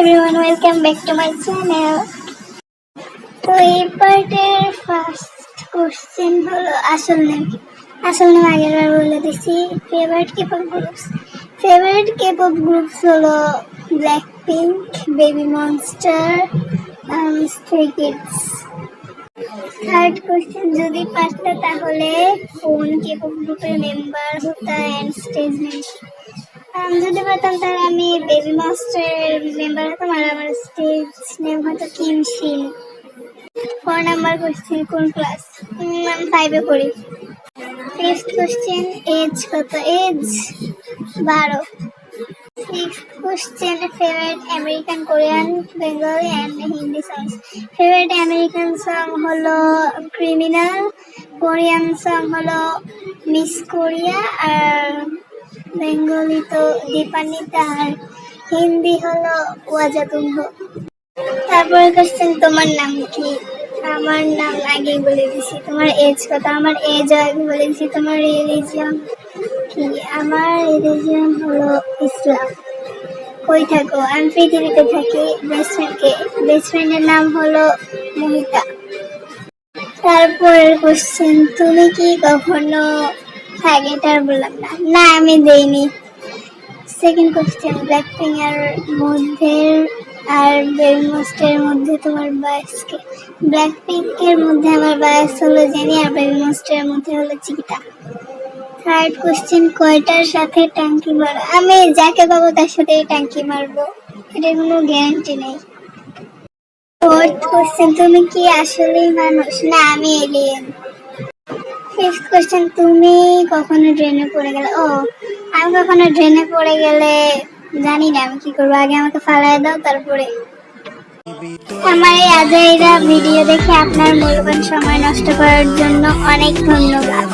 everyone, welcome back to my channel. তো এই পার্টের ফার্স্ট কোশ্চেন হলো আসল নেম আগের বার বলে দিছি। ফেভারিট কেপপ গ্রুপস হলো Blackpink, baby monster, স্ট্রে kids. Third question যদি পারতে তাহলে কোন কেপপ গ্রুপের মেম্বার হতা এন্ড স্টেজ নেম? যদি পারতাম তাহলে আমি বেবি মনস্টারের মেম্বার হতাম আর আমার স্টেজ নেম হতো কিম শিন। 4 নাম্বার কোশ্চেন কোন ক্লাস? আমি 5 এ পড়ি। ফিফথ কোশ্চেন এজ কত? Age 12। Sixth question favourite American, Korean, Bengali and Hindi songs. Favourite American song হলো ক্রিমিনাল, কোরিয়ান সং হলো মিস কোরিয়া, আর বেঙ্গলি তো দীপান্বিতা, আর হিন্দি হলো ওয়াজাতুঙ্গ। তারপরে কোশ্চেন তোমার নাম কি? আমার নাম আগে বলে দিছি। তোমার এজ কত? আমার এজ আগে বলে দিছি। তোমার রিলিজিয়ন কি? আমার রিলিজিয়ন হলো ইসলাম। কই থাকো? আমি পৃথিবীতে থাকি। বেস্ট ফ্রেন্ডের নাম হলো মোহিতা। তারপরের কোশ্চেন তুমি কি কখনো এটা বললাম না আমি দেইনি। সেকেন্ড কোশ্চেন ব্ল্যাকপিঙ্ক এর মধ্যে আর বেবি মনস্টারের মধ্যে তোমার বায়াস কে? ব্ল্যাকপিঙ্ক এর মধ্যে আমার বায়াস হলো জেনি, আর বেবি মনস্টারের মধ্যে হলো চিকিতা। থার্ড কোশ্চেন কয়টার সাথে ট্যাঙ্কি মারো? আমি যাকে পাবো তার সাথে ট্যাঙ্কি মারবো, এটার কোনো গ্যারান্টি নেই। ফোর্থ কোশ্চেন তুমি কি আসলেই মানুষ? না আমি এলিয়েন। ফিফথ কোশ্চেন তুমি কখনো ড্রেনে পড়ে গেলে? আমি কখনো ড্রেনে পড়ে গেলে জানি না আমি কি করবো, আগে আমাকে ফালায় দাও তারপরে। আমার এই আজাইরা ভিডিও দেখে আপনার মূল্যবান সময় নষ্ট করার জন্য অনেক ধন্যবাদ।